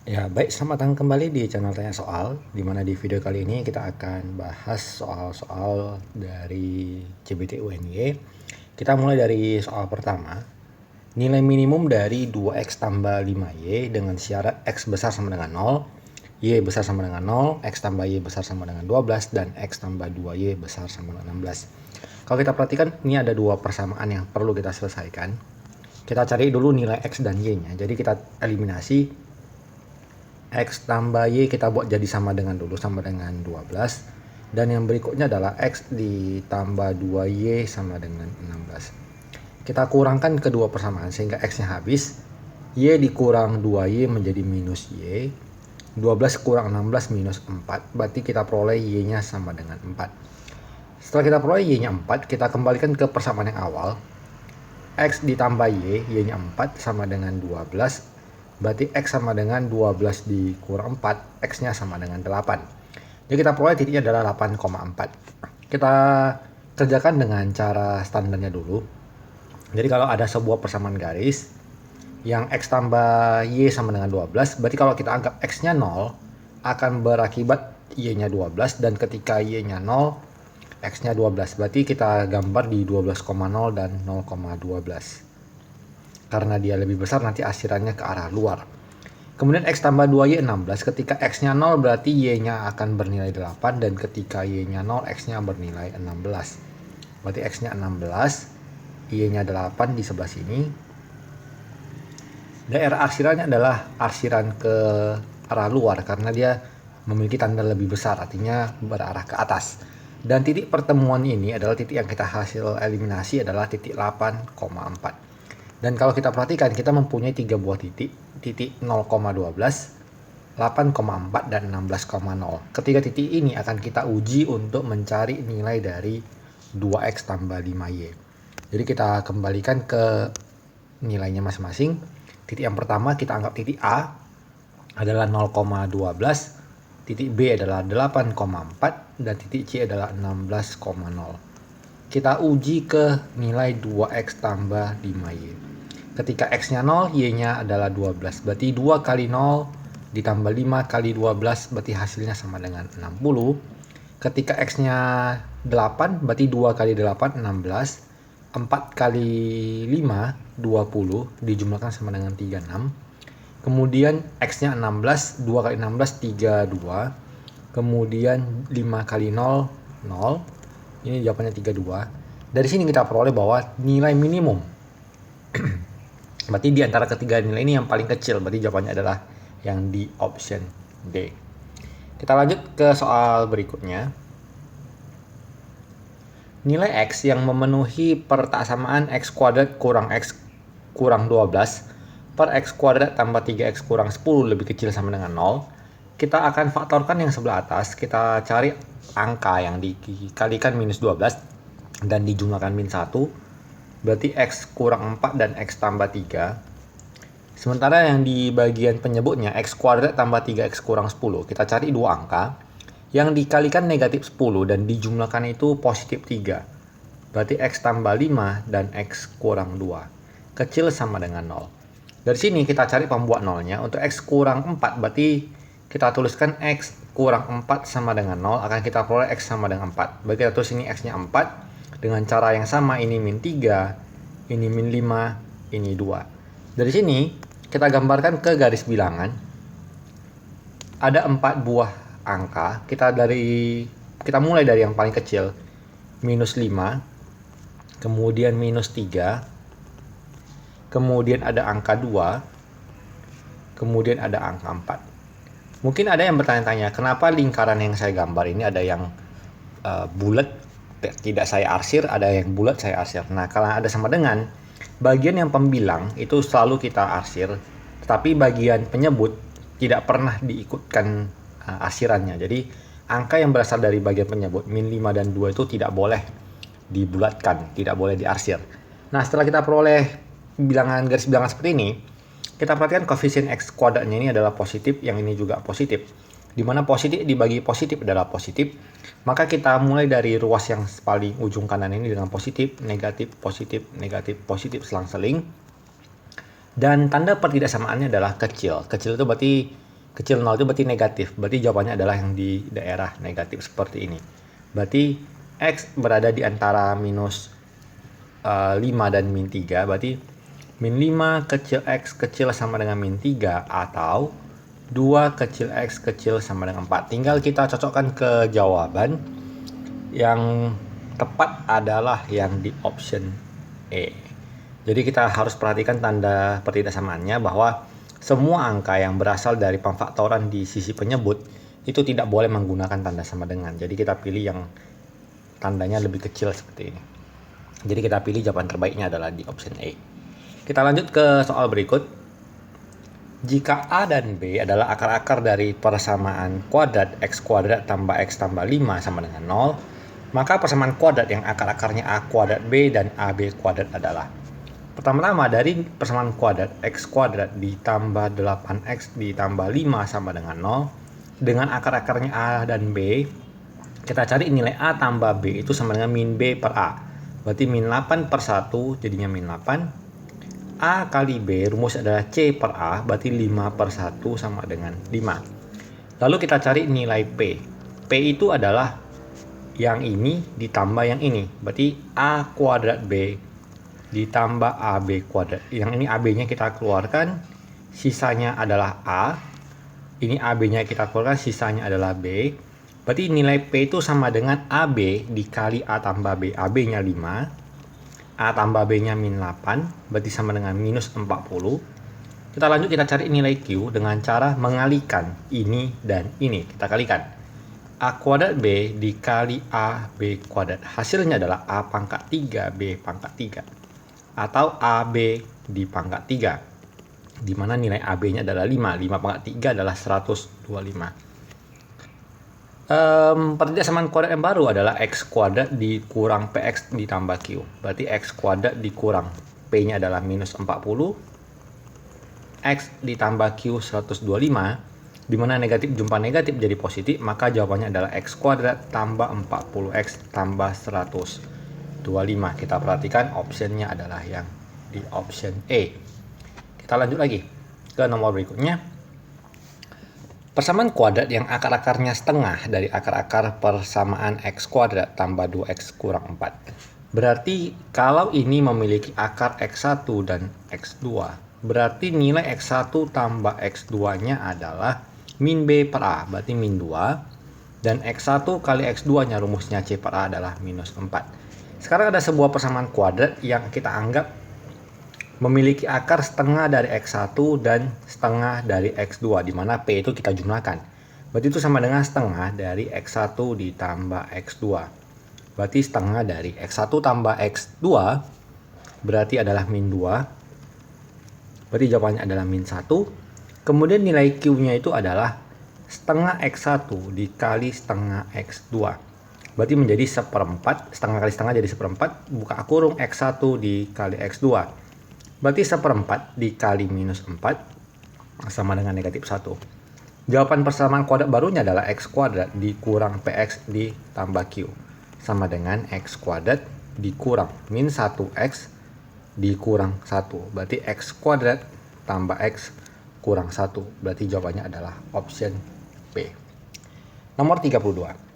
Ya, baik, selamat datang kembali di channel Tanya Soal, di mana di video kali ini kita akan bahas soal-soal dari CBT UNY. Kita mulai dari soal pertama. Nilai minimum dari 2x tambah 5y dengan syarat x besar sama dengan 0, y besar sama dengan 0, x tambah y besar sama dengan 12, dan x tambah 2y besar sama dengan 16. Kalau kita perhatikan, ini ada dua persamaan yang perlu kita selesaikan. Kita cari dulu nilai x dan y-nya. Jadi kita eliminasi. X tambah Y kita buat jadi sama dengan dulu, sama dengan 12. Dan yang berikutnya adalah X ditambah 2Y sama dengan 16. Kita kurangkan kedua persamaan sehingga X-nya habis. Y dikurang 2Y menjadi minus Y. 12 kurang 16 minus 4. Berarti kita peroleh Y-nya sama dengan 4. Setelah kita peroleh Y-nya 4, kita kembalikan ke persamaan yang awal. X ditambah Y, Y-nya 4 sama dengan 12. Berarti X sama dengan 12 dikurang 4, X-nya sama dengan 8. Jadi kita peroleh titiknya adalah 8,4. Kita kerjakan dengan cara standarnya dulu. Jadi kalau ada sebuah persamaan garis, yang X tambah Y sama dengan 12, berarti kalau kita anggap X-nya 0, akan berakibat Y-nya 12, dan ketika Y-nya 0, X-nya 12. Berarti kita gambar di 12,0 dan 0,12. Karena dia lebih besar, nanti asirannya ke arah luar. Kemudian X tambah 2Y 16. Ketika X-nya 0 berarti Y-nya akan bernilai 8. Dan ketika Y-nya 0, X-nya bernilai 16. Berarti X-nya 16, Y-nya 8 di sebelah sini. Daerah arsirannya adalah arsiran ke arah luar karena dia memiliki tanda lebih besar, artinya berarah ke atas. Dan titik pertemuan ini adalah titik yang kita hasil eliminasi adalah titik 8,4. Dan kalau kita perhatikan, kita mempunyai 3 buah titik 0,12, 8,4, dan 16,0. Ketiga titik ini akan kita uji untuk mencari nilai dari 2x tambah 5y. Jadi kita kembalikan ke nilainya masing-masing. Titik yang pertama kita anggap titik A adalah 0,12, titik B adalah 8,4, dan titik C adalah 16,0. Kita uji ke nilai 2x tambah 5y. Ketika X-nya 0, Y-nya adalah 12. Berarti 2 kali 0 ditambah 5 kali 12, berarti hasilnya sama dengan 60. Ketika X-nya 8, berarti 2 kali 8, 16. 4 kali 5, 20. Dijumlahkan sama dengan 36. Kemudian X-nya 16, 2 kali 16, 32. Kemudian 5 kali 0, 0. Ini jawabannya 32. Dari sini kita peroleh bahwa nilai minimum berarti di antara ketiga nilai ini yang paling kecil, berarti jawabannya adalah yang di option D. Kita lanjut ke soal berikutnya. Nilai X yang memenuhi persamaan X kuadrat kurang X kurang 12 per X kuadrat tambah 3X kurang 10 lebih kecil sama dengan 0. Kita akan faktorkan yang sebelah atas, kita cari angka yang dikalikan minus 12 dan dijumlahkan min 1. Berarti X kurang 4 dan X tambah 3. Sementara yang di bagian penyebutnya X kuadrat tambah 3X kurang 10. Kita cari dua angka. Yang dikalikan negatif 10 dan dijumlahkan itu positif 3. Berarti X tambah 5 dan X kurang 2. Kecil sama dengan 0. Dari sini kita cari pembuat nolnya. Untuk X kurang 4 berarti kita tuliskan X kurang 4 sama dengan 0. Akan kita peroleh X sama dengan 4. Berarti kita tulis ini X-nya 4. Dengan cara yang sama, ini min 3, ini min 5, ini 2. Dari sini, kita gambarkan ke garis bilangan. Ada 4 buah angka. Kita mulai dari yang paling kecil, minus 5, kemudian minus 3, kemudian ada angka 2, kemudian ada angka 4. Mungkin ada yang bertanya-tanya, kenapa lingkaran yang saya gambar ini ada yang bulat, tidak saya arsir, ada yang bulat saya arsir. Nah, kalau ada sama dengan, bagian yang pembilang itu selalu kita arsir, tetapi bagian penyebut tidak pernah diikutkan arsirannya. Jadi angka yang berasal dari bagian penyebut min 5 dan 2 itu tidak boleh dibulatkan, tidak boleh diarsir. Nah, setelah kita peroleh garis bilangan seperti ini, kita perhatikan koefisien X kuadratnya ini adalah positif, yang ini juga positif. Di mana positif dibagi positif adalah positif, maka kita mulai dari ruas yang paling ujung kanan ini dengan positif, negatif, selang-seling. Dan tanda pertidaksamaannya adalah kecil. Kecil itu berarti Kecil 0 itu berarti negatif. Berarti jawabannya adalah yang di daerah negatif seperti ini. Berarti X berada di antara minus 5 dan min 3. Berarti min 5 kecil X kecil sama dengan min 3 atau 2 kecil X kecil sama dengan 4. Tinggal kita cocokkan ke jawaban. Yang tepat adalah yang di option E. Jadi kita harus perhatikan tanda pertidaksamaannya bahwa semua angka yang berasal dari pemfaktoran di sisi penyebut itu tidak boleh menggunakan tanda sama dengan. Jadi kita pilih yang tandanya lebih kecil seperti ini. Jadi kita pilih jawaban terbaiknya adalah di option A. Kita lanjut ke soal berikut. Jika A dan B adalah akar-akar dari persamaan kuadrat X kuadrat tambah X tambah 5 sama dengan 0, maka persamaan kuadrat yang akar-akarnya A kuadrat B dan AB kuadrat adalah. Pertama-tama dari persamaan kuadrat X kuadrat ditambah 8X ditambah 5 sama dengan 0. Dengan akar-akarnya A dan B, kita cari nilai A tambah B itu sama dengan min B per A. Berarti min 8 per 1 jadinya min 8. A kali B rumus adalah C per A, berarti 5 per 1 sama dengan 5. Lalu kita cari nilai P. P itu adalah yang ini ditambah yang ini. Berarti A kuadrat B ditambah AB kuadrat. Yang ini AB-nya kita keluarkan, sisanya adalah A. Ini AB-nya kita keluarkan, sisanya adalah B. Berarti nilai P itu sama dengan AB dikali A tambah B. AB-nya 5. A tambah B-nya min 8. Berarti sama dengan minus 40. Kita lanjut, kita cari nilai Q dengan cara mengalikan ini dan ini. Kita kalikan. A kuadrat B dikali AB kuadrat. Hasilnya adalah A pangkat 3 B pangkat 3. Atau AB di pangkat 3, di mana nilai AB-nya adalah 5. 5 pangkat 3 adalah 125. Pertidaksamaan kuadrat yang baru adalah X kuadrat dikurang PX ditambah Q. Berarti X kuadrat dikurang P-nya adalah minus 40. X ditambah Q 125. Di mana negatif jumpa negatif jadi positif, maka jawabannya adalah X kuadrat tambah 40X tambah 125. Kita perhatikan optionnya adalah yang di option E. Kita lanjut lagi ke nomor berikutnya. Persamaan kuadrat yang akar-akarnya setengah dari akar-akar persamaan X kuadrat tambah 2X kurang 4. Berarti kalau ini memiliki akar X1 dan X2, berarti nilai X1 tambah X2-nya adalah min B per A, berarti min 2. Dan X1 kali X2-nya rumusnya C per A adalah minus 4. Sekarang ada sebuah persamaan kuadrat yang kita anggap memiliki akar setengah dari X1 dan setengah dari X2, di mana P itu kita jumlahkan. Berarti itu sama dengan setengah dari X1 ditambah X2. Berarti setengah dari X1 tambah X2 berarti adalah min 2. Berarti jawabannya adalah min 1. Kemudian nilai Q-nya itu adalah setengah X1 dikali setengah X2. Berarti menjadi seperempat, setengah kali setengah jadi seperempat, buka kurung X1 dikali X2. Berarti seperempat dikali minus 4 sama dengan negatif 1. Jawaban persamaan kuadrat barunya adalah X kuadrat dikurang PX ditambah Q. Sama dengan X kuadrat dikurang min 1X dikurang 1. Berarti X kuadrat tambah X kurang 1. Berarti jawabannya adalah option B. Nomor 32.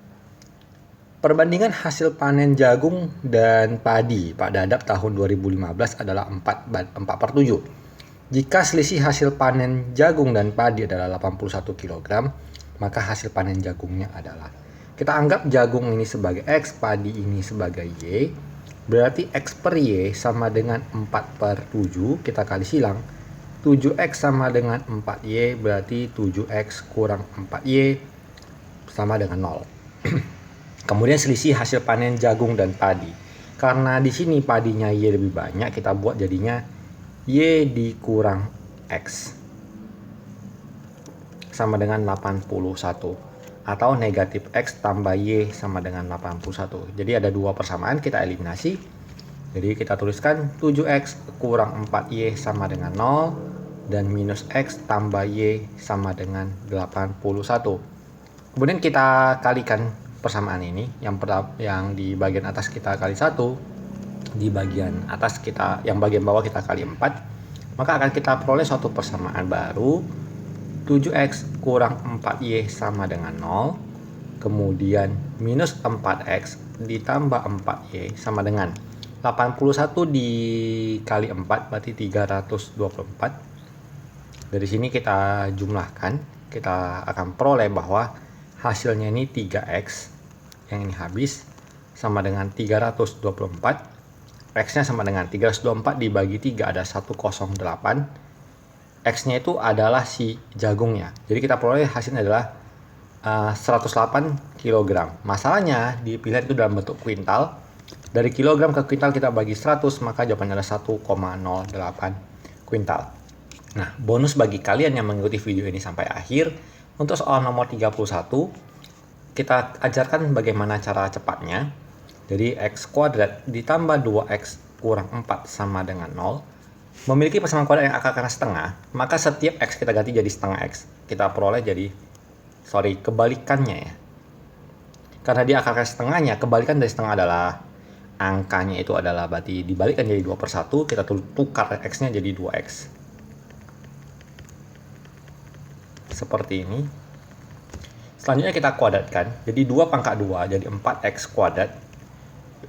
Perbandingan hasil panen jagung dan padi pada Dadap tahun 2015 adalah 4/7. Jika selisih hasil panen jagung dan padi adalah 81 kg, maka hasil panen jagungnya adalah. Kita anggap jagung ini sebagai X, padi ini sebagai Y. Berarti X per Y sama dengan 4/7, kita kali silang. 7X sama dengan 4Y, berarti 7X kurang 4Y sama dengan 0. Kemudian selisih hasil panen jagung dan padi. Karena di sini padinya Y lebih banyak, kita buat jadinya Y dikurang X sama dengan 81. Atau negatif X tambah Y sama dengan 81. Jadi ada dua persamaan, kita eliminasi. Jadi kita tuliskan 7X kurang 4Y sama dengan 0. Dan minus X tambah Y sama dengan 81. Kemudian kita kalikan persamaan ini, yang di bagian atas kita kali 1, di bagian atas kita, yang bagian bawah kita kali 4, maka akan kita peroleh suatu persamaan baru 7x kurang 4y sama dengan 0. Kemudian minus 4x ditambah 4y sama dengan 81 dikali 4 berarti 324. Dari sini kita jumlahkan, kita akan peroleh bahwa hasilnya ini 3x, yang ini habis, sama dengan 324. X-nya sama dengan 324 dibagi 3 ada 108. X-nya itu adalah si jagungnya. Jadi kita peroleh hasilnya adalah 108 kg. Masalahnya di pilihan itu dalam bentuk kuintal. Dari kilogram ke kuintal kita bagi 100, maka jawabannya adalah 1,08 kuintal. Nah, bonus bagi kalian yang mengikuti video ini sampai akhir, untuk soal nomor 31, kita ajarkan bagaimana cara cepatnya. Jadi x kuadrat ditambah 2x kurang 4 sama dengan 0. Memiliki persamaan kuadrat yang akarnya setengah, maka setiap x kita ganti jadi setengah x. Kita peroleh jadi, kebalikannya ya. Karena dia akarnya setengahnya, kebalikan dari setengah adalah angkanya itu adalah berarti dibalikkan jadi 2/1, kita tukar x-nya jadi 2x. Seperti ini. Selanjutnya kita kuadratkan, jadi 2 pangkat 2 jadi 4x kuadrat.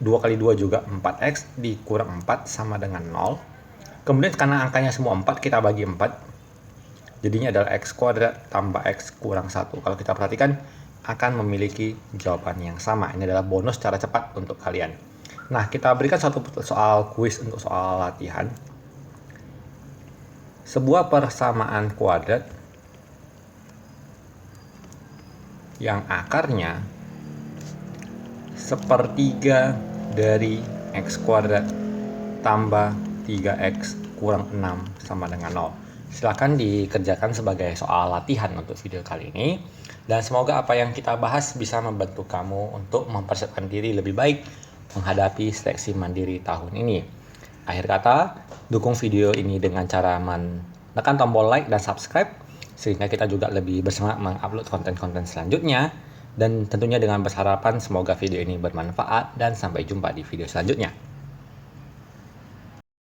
2 kali 2 juga 4x dikurang 4 sama dengan 0. Kemudian karena angkanya semua 4, kita bagi 4. Jadinya adalah x kuadrat tambah x kurang 1. Kalau kita perhatikan, akan memiliki jawaban yang sama. Ini adalah bonus cara cepat untuk kalian. Nah, kita berikan satu soal kuis untuk soal latihan. Sebuah persamaan kuadrat yang akarnya sepertiga dari x kuadrat tambah 3x kurang 6 sama dengan 0. Silahkan dikerjakan sebagai soal latihan untuk video kali ini. Dan semoga apa yang kita bahas bisa membantu kamu untuk mempersiapkan diri lebih baik menghadapi seleksi mandiri tahun ini. Akhir kata, dukung video ini dengan cara menekan tombol like dan subscribe, sehingga kita juga lebih bersemangat mengupload konten-konten selanjutnya. Dan tentunya dengan berharapan semoga video ini bermanfaat dan sampai jumpa di video selanjutnya.